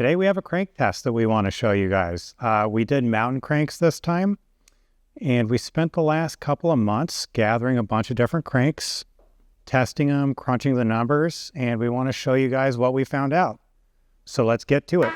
Today we have a crank test that we want to show you guys. We did mountain cranks this time, and we spent the last couple of months gathering a bunch of different cranks, testing them, crunching the numbers, and we want to show you guys what we found out. So let's get to it.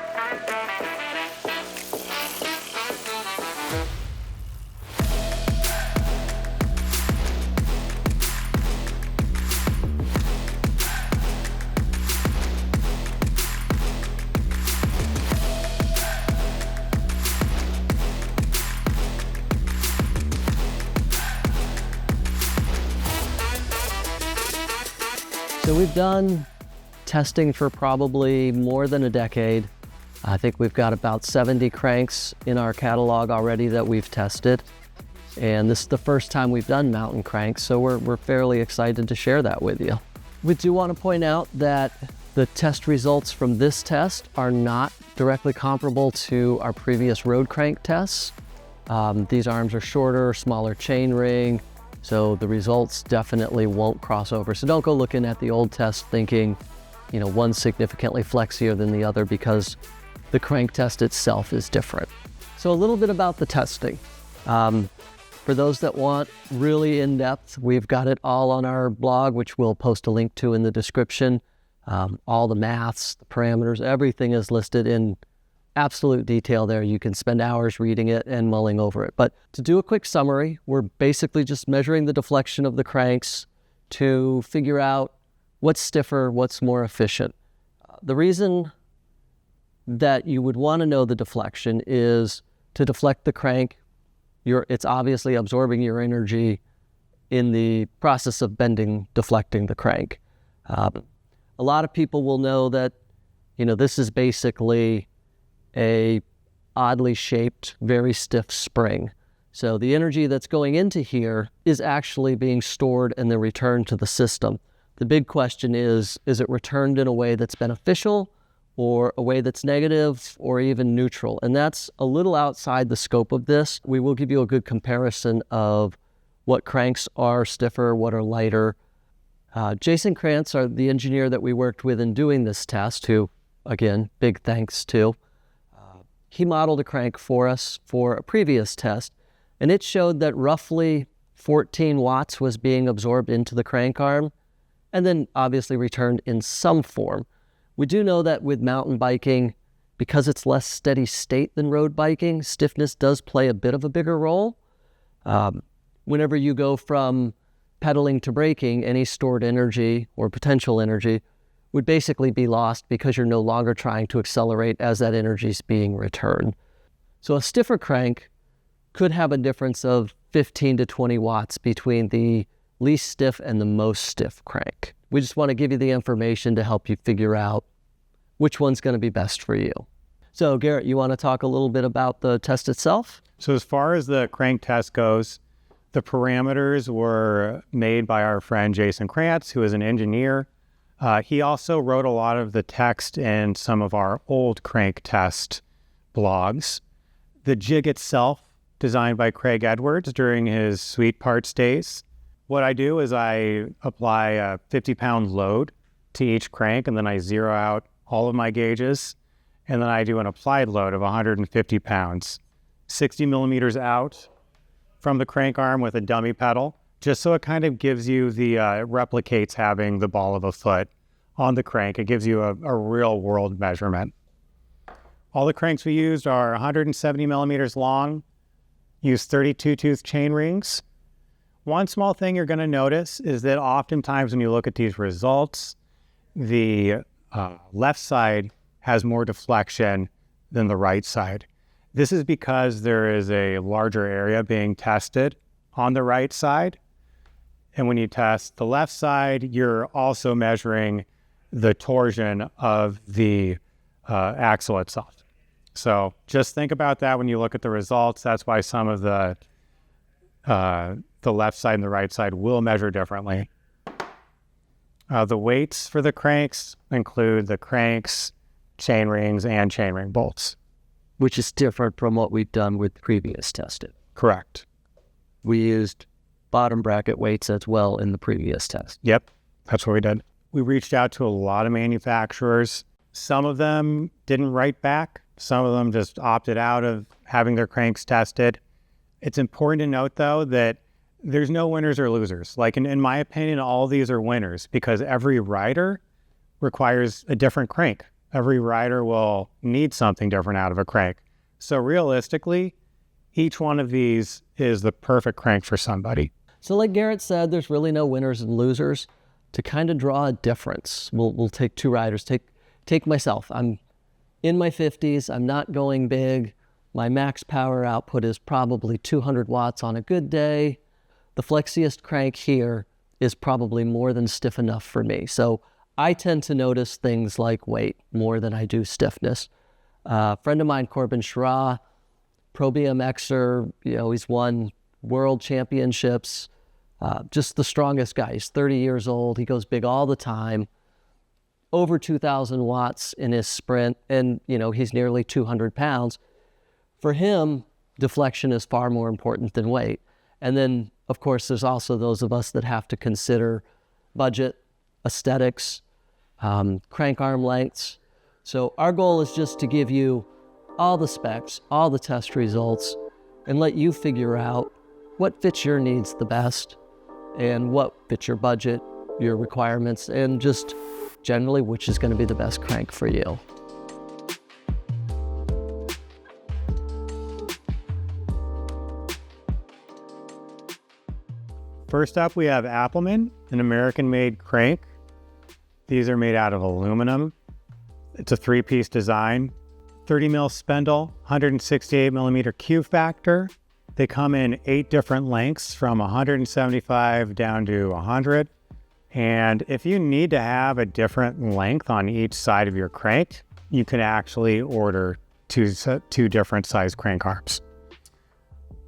So we've done testing for probably more than a decade. I think we've got about 70 cranks in our catalog already that we've tested. And this is the first time we've done mountain cranks, so we're fairly excited to share that with you. We do want to point out that the test results from this test are not directly comparable to our previous road crank tests. These arms are shorter, smaller chain ring, so the results definitely won't cross over. So don't go looking at the old test thinking, you know, one's significantly flexier than the other because the crank test itself is different. So a little bit about the testing. For those that want really in-depth, we've got it all on our blog, which we'll post a link to in the description. All the maths, the parameters, everything is listed in absolute detail there. You can spend hours reading it and mulling over it. But to do a quick summary, we're basically just measuring the deflection of the cranks to figure out what's stiffer, what's more efficient. The reason that you would want to know the deflection is to deflect the crank, it's obviously absorbing your energy in the process of deflecting the crank. A lot of people will know that, you know, this is basically a oddly shaped, very stiff spring. So the energy that's going into here is actually being stored and then returned to the system. The big question is it returned in a way that's beneficial or a way that's negative or even neutral? And that's a little outside the scope of this. We will give you a good comparison of what cranks are stiffer, what are lighter. Jason Krantz, the engineer that we worked with in doing this test, who, again, big thanks to, he modeled a crank for us for a previous test, and it showed that roughly 14 watts was being absorbed into the crank arm, and then obviously returned in some form. We do know that with mountain biking, because it's less steady state than road biking, stiffness does play a bit of a bigger role. Whenever you go from pedaling to braking, any stored energy or potential energy would basically be lost because you're no longer trying to accelerate as that energy is being returned. So a stiffer crank could have a difference of 15 to 20 watts between the least stiff and the most stiff crank. We just want to give you the information to help you figure out which one's going to be best for you. So Garrett, you want to talk a little bit about the test itself? So as far as the crank test goes, the parameters were made by our friend Jason Krantz, who is an engineer. He also wrote a lot of the text in some of our old crank test blogs. The jig itself, designed by Craig Edwards during his Sweet Parts days. What I do is I apply a 50-pound load to each crank, and then I zero out all of my gauges, and then I do an applied load of 150 pounds, 60 millimeters out from the crank arm with a dummy pedal, just so it kind of gives you replicates having the ball of a foot on the crank. It gives you a real world measurement. All the cranks we used are 170 millimeters long, use 32 tooth chain rings. One small thing you're going to notice is that oftentimes when you look at these results, the left side has more deflection than the right side. This is because there is a larger area being tested on the right side. And when you test the left side, you're also measuring the torsion of the axle itself. So just think about that when you look at the results. That's why some of the left side and the right side will measure differently. The weights for the cranks include the cranks, chain rings, and chainring bolts. Which is different from what we've done with previous testing. Correct. We used bottom bracket weights as well in the previous test. Yep, that's what we did. We reached out to a lot of manufacturers. Some of them didn't write back. Some of them just opted out of having their cranks tested. It's important to note, though, that there's no winners or losers. Like in my opinion, all these are winners because every rider requires a different crank. Every rider will need something different out of a crank. So realistically, each one of these is the perfect crank for somebody. So like Garrett said, there's really no winners and losers. To kind of draw a difference, we'll take two riders. Take myself. I'm in my 50s. I'm not going big. My max power output is probably 200 watts on a good day. The flexiest crank here is probably more than stiff enough for me. So I tend to notice things like weight more than I do stiffness. A friend of mine, Corbin Schra, pro BMXer, he's won world championships, just the strongest guy. He's 30 years old. He goes big all the time, over 2,000 watts in his sprint, and he's nearly 200 pounds. For him, deflection is far more important than weight. And then, of course, there's also those of us that have to consider budget, aesthetics, crank arm lengths. So our goal is just to give you all the specs, all the test results, and let you figure out what fits your needs the best and what fits your budget, your requirements, and just generally which is going to be the best crank for you. First up, we have Appleman, an American-made crank. These are made out of aluminum. It's a three-piece design, 30 mil spindle, 168 millimeter Q factor. They come in 8 different lengths from 175 down to 100. And if you need to have a different length on each side of your crank, you can actually order two different size crank arms.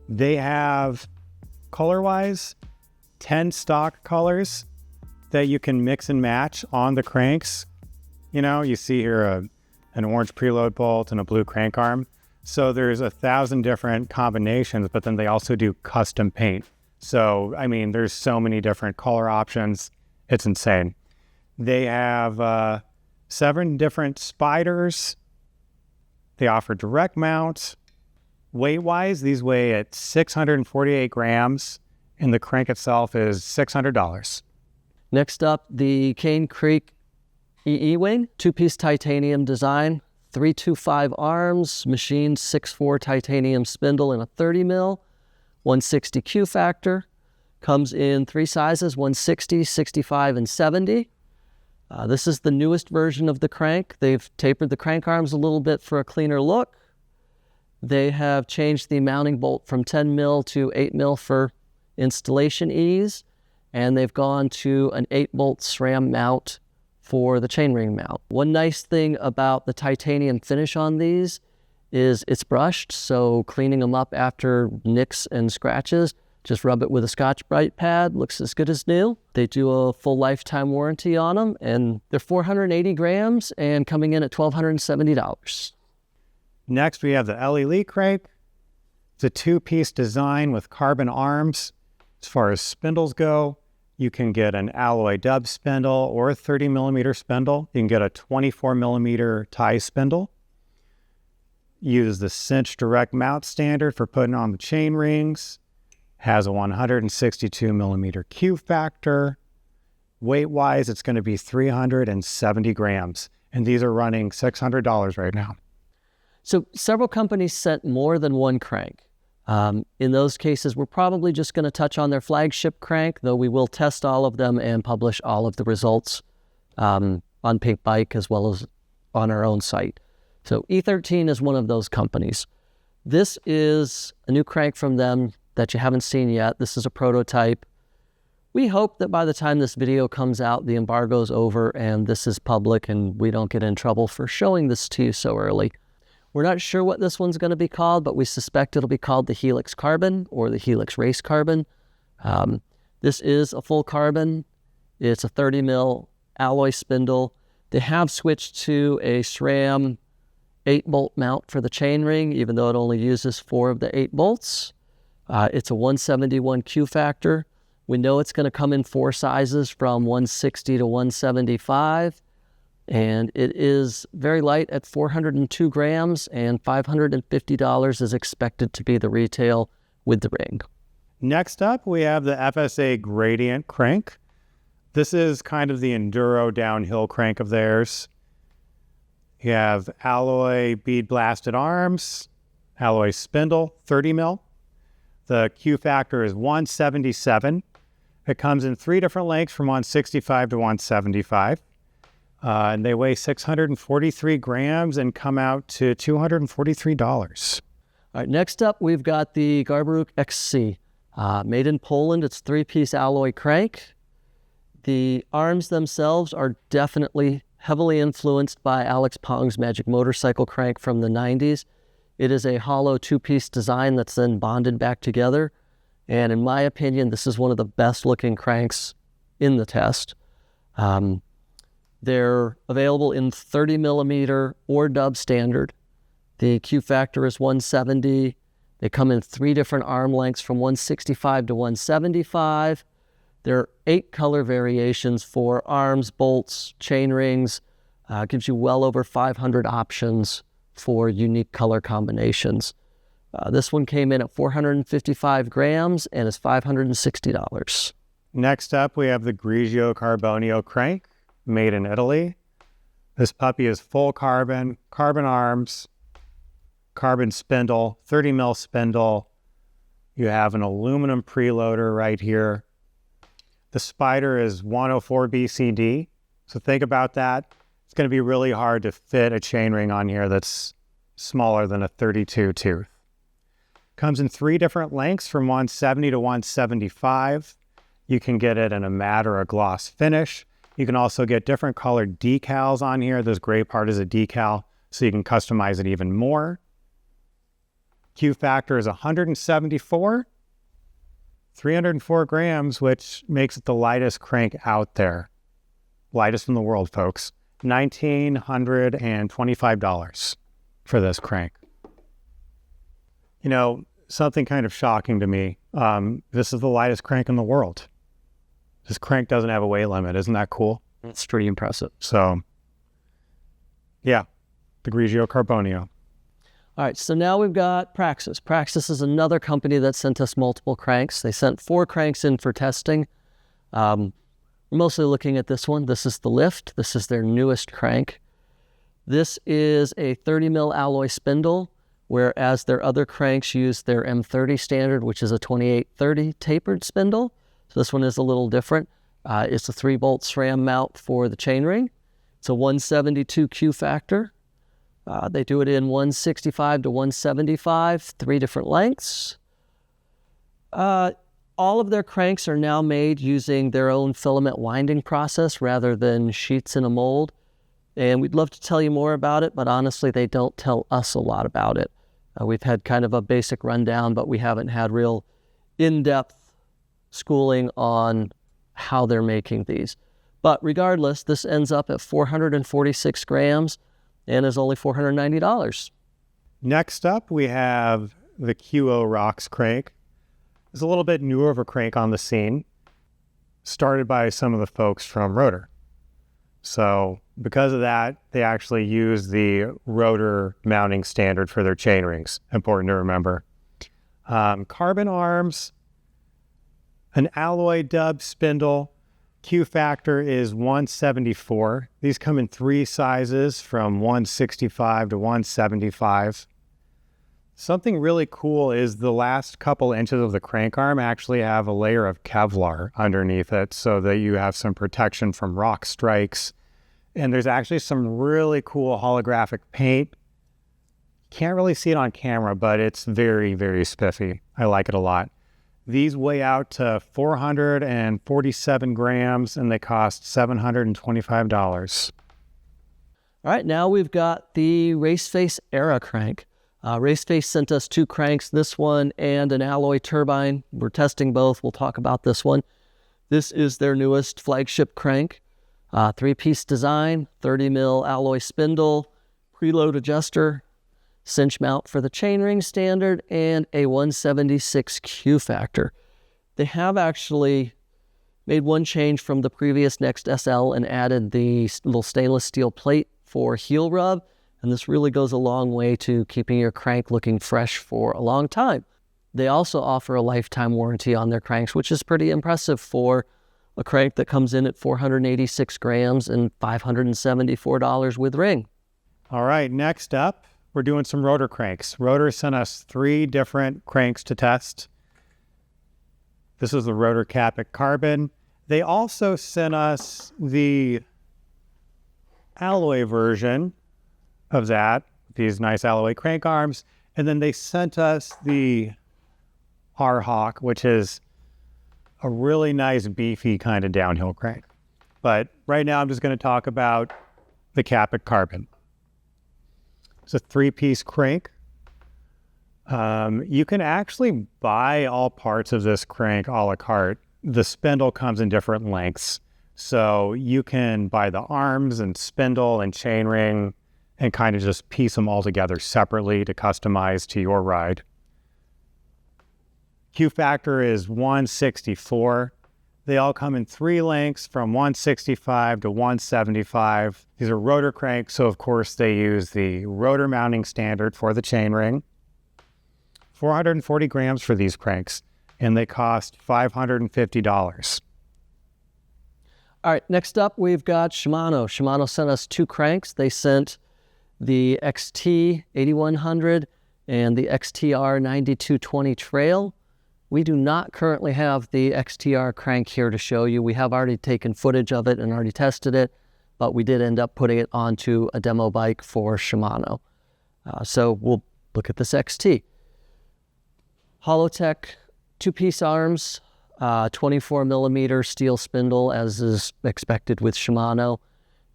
They have, color-wise, 10 stock colors that you can mix and match on the cranks. You see here an orange preload bolt and a blue crank arm. So there's 1,000 different combinations, but then they also do custom paint. So, there's so many different color options. It's insane. They have 7 different spiders. They offer direct mounts. Weight-wise, these weigh at 648 grams, and the crank itself is $600. Next up, the Cane Creek EEWing, 2-piece titanium design, 325 arms, machined 6.4 titanium spindle in a 30 mil, 160 Q factor. Comes in 3 sizes, 160, 65, and 70. This is the newest version of the crank. They've tapered the crank arms a little bit for a cleaner look. They have changed the mounting bolt from 10 mil to 8 mil for installation ease, and they've gone to an 8-bolt SRAM mount for the chainring mount. One nice thing about the titanium finish on these is it's brushed, so cleaning them up after nicks and scratches, just rub it with a Scotch-Brite pad, looks as good as new. They do a full lifetime warranty on them, and they're 480 grams and coming in at $1,270. Next, we have the Elilee crank. It's a 2-piece design with carbon arms. As far as spindles go, you can get an alloy dub spindle or a 30 millimeter spindle. You can get a 24 millimeter tie spindle. Use the cinch direct mount standard for putting on the chain rings. Has a 162 millimeter Q factor. Weight-wise, it's going to be 370 grams. And these are running $600 right now. So several companies sent more than one crank. In those cases, we're probably just going to touch on their flagship crank, though we will test all of them and publish all of the results on Pink Bike as well as on our own site. So EThirteen is one of those companies. This is a new crank from them that you haven't seen yet. This is a prototype. We hope that by the time this video comes out, the embargo's over and this is public and we don't get in trouble for showing this to you so early. We're not sure what this one's going to be called, but we suspect it'll be called the Helix Carbon or the Helix Race Carbon. This is a full carbon. It's a 30 mil alloy spindle. They have switched to a SRAM 8-bolt mount for the chainring, even though it only uses 4 of the 8 bolts. It's a 171 Q factor. We know it's going to come in 4 sizes from 160 to 175. and it is very light at 402 grams, and $550 is expected to be the retail with the ring. Next up, we have the FSA Gradient crank. This is kind of the enduro downhill crank of theirs. You have alloy bead blasted arms, alloy spindle, 30 mil. The Q factor is 177. It comes in 3 different lengths from 165 to 175. And they weigh 643 grams and come out to $243. All right, next up, we've got the Garbaruk XC. Made in Poland, it's 3-piece alloy crank. The arms themselves are definitely heavily influenced by Alex Pong's Magic Motorcycle crank from the 90s. It is a hollow 2-piece design that's then bonded back together. And in my opinion, this is one of the best looking cranks in the test. They're available in 30 millimeter or dub standard. The Q factor is 170. They come in 3 different arm lengths from 165 to 175. There are 8 color variations for arms, bolts, chain rings. Gives you well over 500 options for unique color combinations. This one came in at 455 grams and is $560. Next up, we have the Grigio Carbonio crank, made in Italy. This puppy is full carbon, carbon arms, carbon spindle, 30 mil spindle. You have an aluminum preloader right here. The spider is 104 BCD. So think about that. It's going to be really hard to fit a chainring on here that's smaller than a 32 tooth. Comes in 3 different lengths from 170 to 175. You can get it in a matte or a gloss finish. You can also get different colored decals on here. This gray part is a decal, so you can customize it even more. Q factor is 174, 304 grams, which makes it the lightest crank out there. Lightest in the world, folks. $1,925 for this crank. You know, something kind of shocking to me. This is the lightest crank in the world. This crank doesn't have a weight limit. Isn't that cool? That's pretty impressive. So, yeah, the Grigio Carbonio. All right, so now we've got Praxis. Praxis is another company that sent us multiple cranks. They sent 4 cranks in for testing. We're mostly looking at this one. This is the Lyft. This is their newest crank. This is a 30 mil alloy spindle, whereas their other cranks use their M30 standard, which is a 2830 tapered spindle. So this one is a little different. It's a 3-bolt SRAM mount for the chainring. It's a 172 Q factor. They do it in 165 to 175, 3 different lengths. All of their cranks are now made using their own filament winding process rather than sheets in a mold. And we'd love to tell you more about it, but honestly, they don't tell us a lot about it. We've had kind of a basic rundown, but we haven't had real in-depth schooling on how they're making these. But regardless, this ends up at 446 grams and is only $490. Next up, we have the QO Rocks crank. It's a little bit newer of a crank on the scene, started by some of the folks from Rotor. So because of that, they actually use the Rotor mounting standard for their chain rings. Important to remember. Carbon arms, an alloy dub spindle. Q factor is 174. These come in 3 sizes from 165 to 175. Something really cool is the last couple inches of the crank arm actually have a layer of Kevlar underneath it so that you have some protection from rock strikes. And there's actually some really cool holographic paint. Can't really see it on camera, but it's very, very spiffy. I like it a lot. These weigh out to 447 grams and they cost $725. All right, now we've got the Raceface Era crank. Raceface sent us 2 cranks, this one and an alloy turbine. We're testing both. We'll talk about this one. This is their newest flagship crank. 3-piece design, 30 mil alloy spindle, preload adjuster, cinch mount for the chainring standard, and a 176 Q factor. They have actually Made one change from the previous Next SL and added the little stainless steel plate for heel rub. And this really goes a long way to keeping your crank looking fresh for a long time. They also offer a lifetime warranty on their cranks, which is pretty impressive for a crank that comes in at 486 grams and $574 with ring. All right, next up, we're doing some Rotor cranks. Rotor sent us 3 different cranks to test. This is the Rotor Kapic Carbon. They also sent us the alloy version of that, these nice alloy crank arms. And then they sent us the R-Hawk, which is a really nice beefy kind of downhill crank. But right now I'm just going to talk about the Kapic Carbon. It's a 3-piece crank. You can actually buy all parts of this crank a la carte. The spindle comes in different lengths. So you can buy the arms and spindle and chainring and kind of just piece them all together separately to customize to your ride. Q factor is 164. They all come in 3 lengths from 165 to 175. These are Rotor cranks, so of course they use the Rotor mounting standard for the chainring. 440 grams for these cranks, and they cost $550. All right, next up we've got Shimano. Shimano sent us 2 cranks. They sent the XT 8100 and the XTR 9220 Trail. We do not currently have the XTR crank here to show you. We have already taken footage of it and already tested it, but we did end up putting it onto a demo bike for Shimano. So we'll look at this XT. Hollowtech 2-piece arms, 24 millimeter steel spindle, as is expected with Shimano.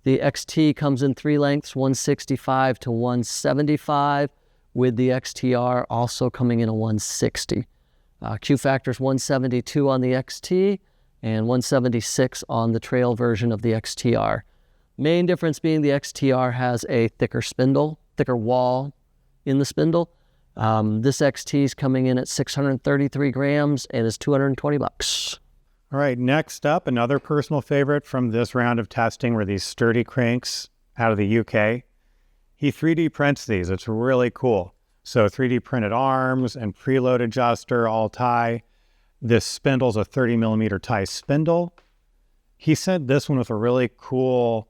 The XT comes in 3 lengths, 165 to 175, with the XTR also coming in a 160. Q factor is 172 on the XT and 176 on the trail version of the XTR. Main difference being the XTR has a thicker spindle, thicker wall in the spindle. This XT is coming in at 633 grams and is $220. All right, next up, another personal favorite from this round of testing were these sturdy cranks out of the UK. He 3D prints these. It's really cool. So 3D printed arms and preload adjuster, all tie. This spindle's a 30 millimeter tie spindle. He sent this one with a really cool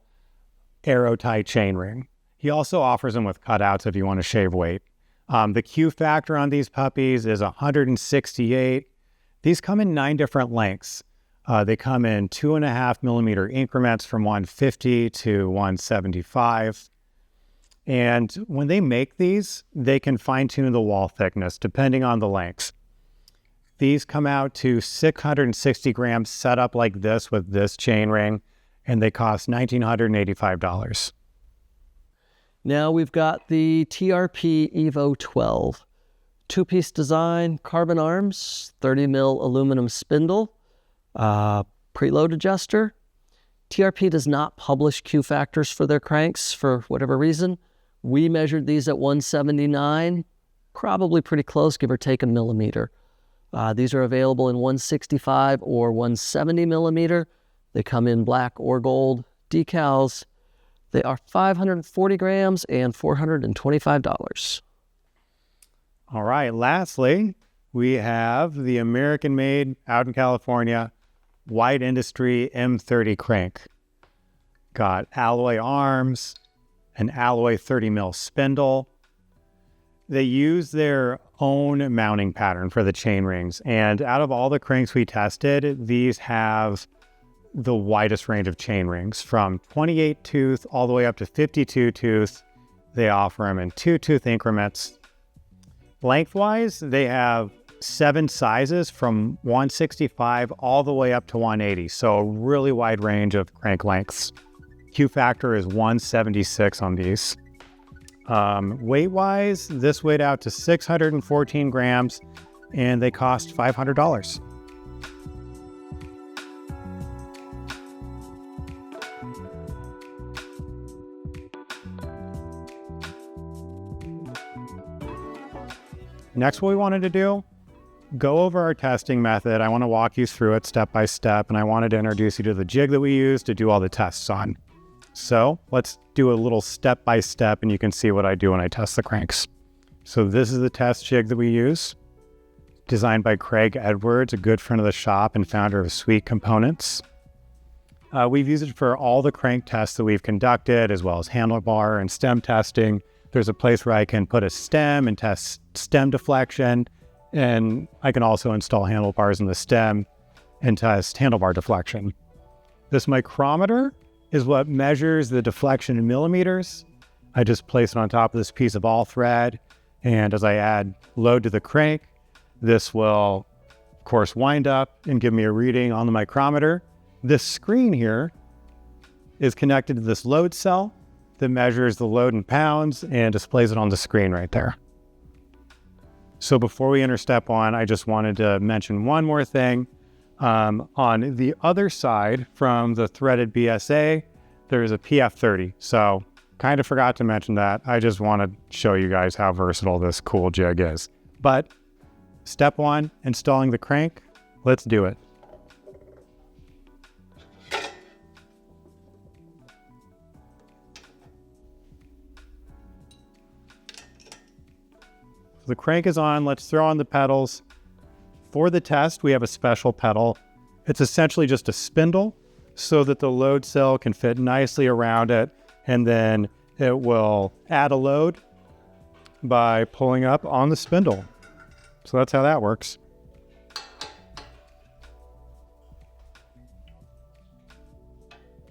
arrow tie chainring. He also offers them with cutouts if you want to shave weight. The Q factor on these puppies is 168. These come in 9 different lengths. They come in 2.5 millimeter increments from 150 to 175. And when they make these, they can fine tune the wall thickness depending on the lengths. These come out to 660 grams set up like this with this chain ring, and they cost $1,985. Now we've got the TRP Evo 12. 2-piece design, carbon arms, 30 mil aluminum spindle, preload adjuster. TRP does not publish Q factors for their cranks for whatever reason. We measured these at 179, probably pretty close, give or take a millimeter. These are available in 165 or 170 millimeter. They come in black or gold decals. They are 540 grams and $425. All right, lastly, we have the American-made, out in California, White Industry M30 crank. Got alloy arms, an alloy 30 mil spindle. They use their own mounting pattern for the chain rings. And out of all the cranks we tested, these have the widest range of chain rings, from 28 tooth all the way up to 52 tooth. They offer them in 2-tooth increments. Lengthwise, they have 7 sizes from 165 all the way up to 180. So a really wide range of crank lengths. Q factor is 176 on these. Weight-wise, this weighed out to 614 grams, and they cost $500. Next, what we wanted to do go over our testing method, I want to walk you through it step by step, and I wanted to introduce you to the jig that we use to do all the tests on. So let's do a little step by step, and you can see what I do when I test the cranks. So this is the test jig that we use, designed by Craig Edwards, a good friend of the shop and founder of Sweet Components. We've used it for all the crank tests that we've conducted, as well as handlebar and stem testing. There's a place where I can put a stem and test stem deflection, and I can also install handlebars in the stem and test handlebar deflection. This micrometer is what measures the deflection in millimeters. I just place it on top of this piece of all thread, and as I add load to the crank, this will, of course, wind up and give me a reading on the micrometer. This screen here is connected to this load cell that measures the load in pounds and displays it on the screen right there. So before we enter step one, I just wanted to mention one more thing. On the other side from the threaded BSA, there's a PF30. So kind of forgot to mention that. I just want to show you guys how versatile this cool jig is. But step one, installing the crank. Let's do it. The crank is on. Let's throw on the pedals. For the test, we have a special pedal. It's essentially just a spindle so that the load cell can fit nicely around it, and then it will add a load by pulling up on the spindle. So that's how that works.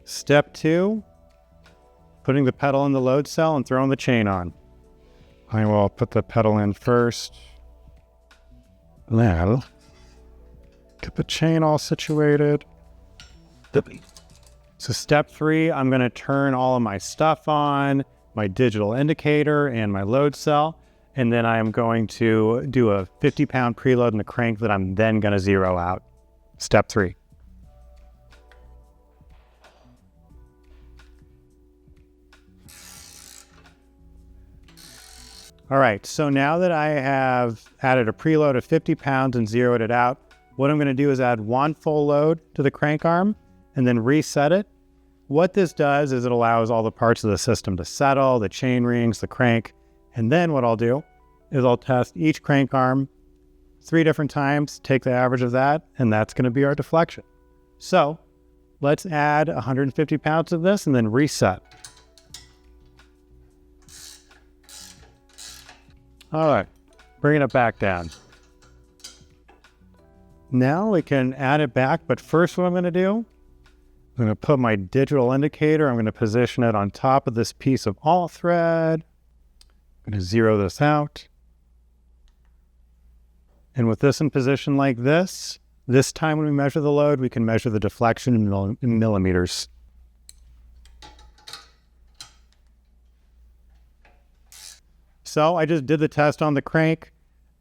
Step two, putting the pedal in the load cell and throwing the chain on. I will put the pedal in first. Then get the chain all situated. So step three, I'm going to turn all of my stuff on, my digital indicator and my load cell, and then I am going to do a 50-pound preload in the crank that I'm then going to zero out. Step three. All right, so now that I have added a preload of 50 pounds and zeroed it out, what I'm going to do is add one full load to the crank arm and then reset it. What this does is it allows all the parts of the system to settle, the chain rings, the crank, and then what I'll do is I'll test each crank arm 3 different times, take the average of that, and that's going to be our deflection. So let's add 150 pounds of this and then reset. All right, bringing it back down. Now we can add it back, but first what I'm going to do, I'm going to put my digital indicator, I'm going to position it on top of this piece of all thread. I'm going to zero this out. And with this in position like this time when we measure the load, we can measure the deflection in millimeters. So I just did the test on the crank.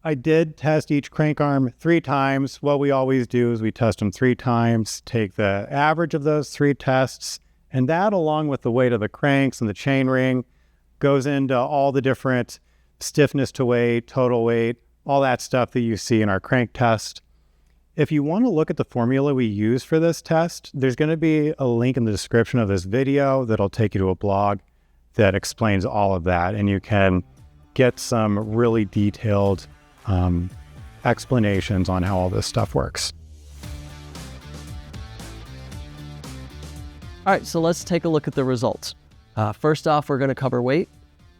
I did test each crank arm 3 times. What we always do is we test them 3 times, take the average of those 3 tests, and that, along with the weight of the cranks and the chain ring, goes into all the different stiffness to weight, total weight, all that stuff that you see in our crank test. If you want to look at the formula we use for this test, there's going to be a link in the description of this video that'll take you to a blog that explains all of that, and you can get some really detailed explanations on how all this stuff works. All right, so let's take a look at the results. First off, we're going to cover weight.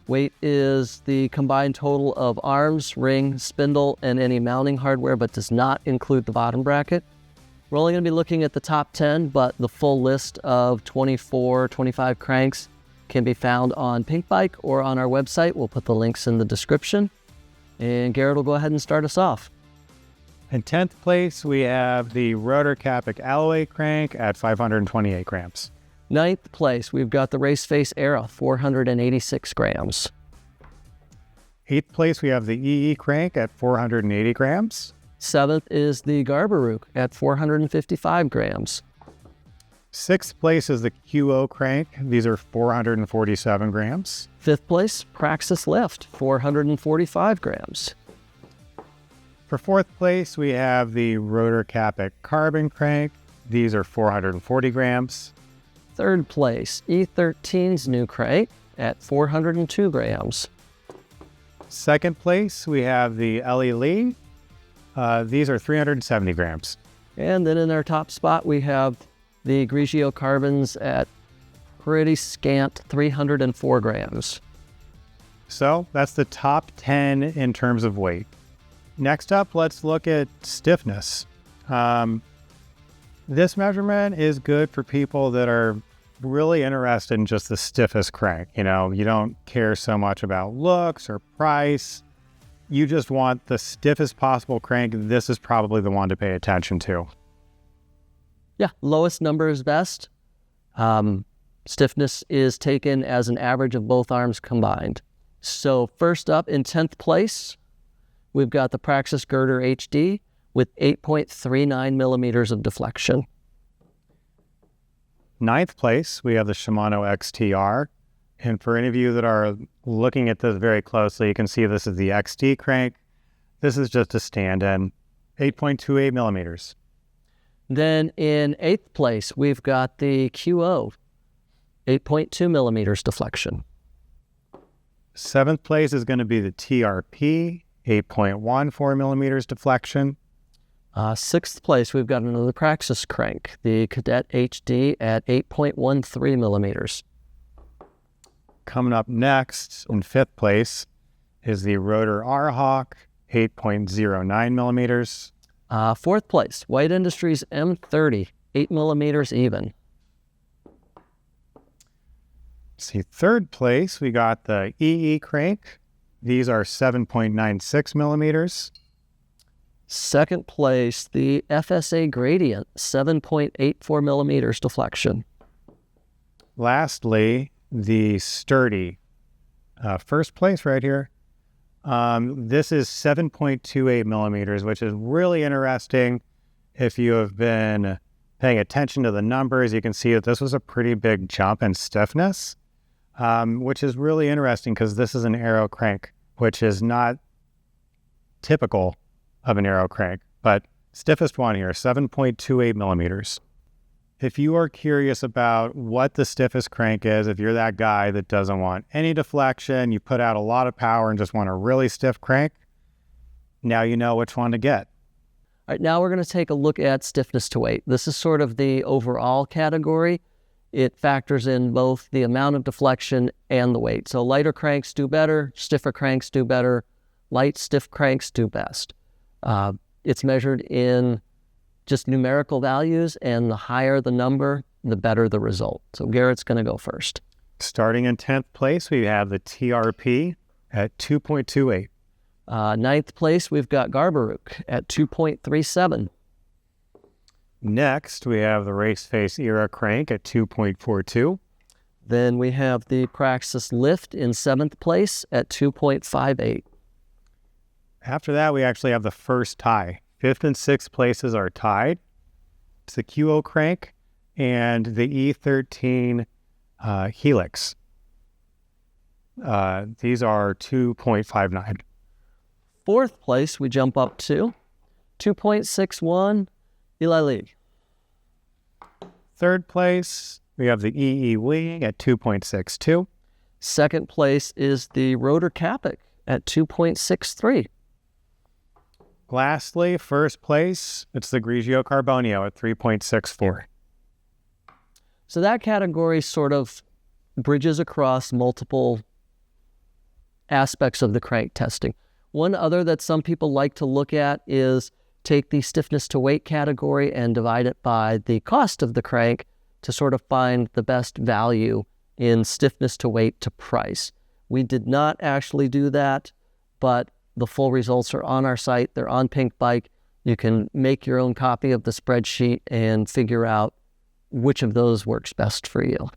Weight is the combined total of arms, ring, spindle, and any mounting hardware, but does not include the bottom bracket. We're only going to be looking at the top 10, but the full list of 24, 25 cranks can be found on Pinkbike or on our website. We'll put the links in the description. And Garrett will go ahead and start us off. In 10th place, we have the Rotor Kapic Elilee crank at 528 grams. 9th place, we've got the Raceface Era, 486 grams. 8th place, we have the EE crank at 480 grams. 7th is the Garbaruk at 455 grams. 6th place is the QO crank. These are 447 grams. 5th place, Praxis Lyft, 445 grams. For fourth place, we have the Rotor Kapic carbon crank. These are 440 grams. Third place, EThirteen's new crank at 402 grams. Second place, we have the Elilee. These are 370 grams. And then in our top spot, we have the Grigio Carbons at pretty scant 304 grams. So that's the top 10 in terms of weight. Next up, let's look at stiffness. This measurement is good for people that are really interested in just the stiffest crank. You know, you don't care so much about looks or price. You just want the stiffest possible crank. This is probably the one to pay attention to. Yeah, lowest number is best. Stiffness is taken as an average of both arms combined. So first up in 10th place, we've got the Praxis Girder HD with 8.39 millimeters of deflection. Ninth place, we have the Shimano XTR. And for any of you that are looking at this very closely, you can see this is the XT crank. This is just a stand-in, 8.28 millimeters. Then in 8th place, we've got the QO, 8.2 millimeters deflection. Seventh place is going to be the TRP, 8.14 millimeters deflection. 6th place, we've got another Praxis crank, the Cadet HD at 8.13 millimeters. Coming up next, in 5th place, is the Rotor R-Hawk, 8.09 millimeters. 4th place, White Industries M30, 8 millimeters even. See, 3rd place, we got the EE crank. These are 7.96 millimeters. 2nd place, the FSA Gradient, 7.84 millimeters deflection. Lastly, the Sturdy. 1st place right here. This is 7.28 millimeters, which is really interesting. If you have been paying attention to the numbers, you can see that this was a pretty big jump in stiffness, which is really interesting because this is an aero crank, which is not typical of an aero crank, but stiffest one here, 7.28 millimeters. If you are curious about what the stiffest crank is, if you're that guy that doesn't want any deflection, you put out a lot of power and just want a really stiff crank, now you know which one to get. All right, now we're going to take a look at stiffness to weight. This is sort of the overall category. It factors in both the amount of deflection and the weight. So lighter cranks do better, stiffer cranks do better, light, stiff cranks do best. It's measured in just numerical values, and the higher the number, the better the result. So Garrett's going to go first. Starting in 10th place, we have the TRP at 2.28. 9th place, we've got Garbaruk at 2.37. Next, we have the Race Face Era crank at 2.42. Then we have the Praxis Lyft in 7th place at 2.58. After that, we actually have the first tie. 5th and 6th places are tied. It's the QO crank and the EThirteen Helix. These are 2.59. 4th place, we jump up to 2.61, Elilee. 3rd place, we have the EEWing at 2.62. 2nd place is the Rotor Kapic at 2.63. Lastly, 1st place, it's the Grigio Carbonio at 3.64. So that category sort of bridges across multiple aspects of the crank testing. One other that some people like to look at is take the stiffness to weight category and divide it by the cost of the crank to sort of find the best value in stiffness to weight to price. We did not actually do that, but the full results are on our site. They're on Pink Bike. You can make your own copy of the spreadsheet and figure out which of those works best for you.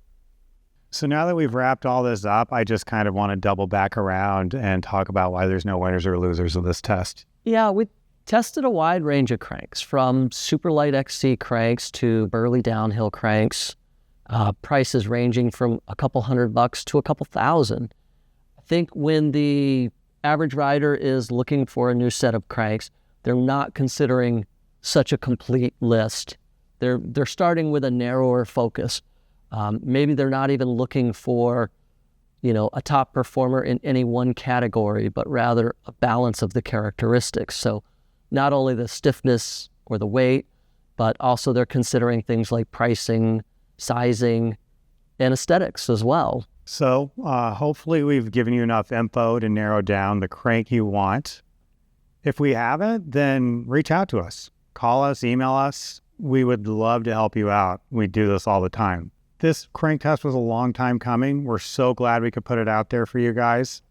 So now that we've wrapped all this up, I just kind of want to double back around and talk about why there's no winners or losers of this test. Yeah, we tested a wide range of cranks, from super light XC cranks to burly downhill cranks, prices ranging from a couple $100 to a couple thousand. I think when the average rider is looking for a new set of cranks, they're not considering such a complete list. They're starting with a narrower focus. Maybe they're not even looking for, a top performer in any one category, but rather a balance of the characteristics. So not only the stiffness or the weight, but also they're considering things like pricing, sizing, and aesthetics as well. So hopefully we've given you enough info to narrow down the crank you want. If we haven't, then reach out to us. Call us, email us. We would love to help you out. We do this all the time. This crank test was a long time coming. We're so glad we could put it out there for you guys.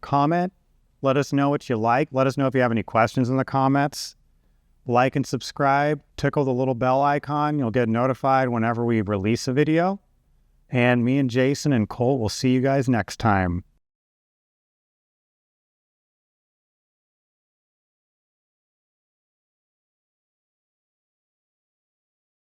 Comment. Let us know what you like. Let us know if you have any questions in the comments. Like and subscribe. Tickle the little bell icon. You'll get notified whenever we release a video. And me and Jason and Colt will see you guys next time.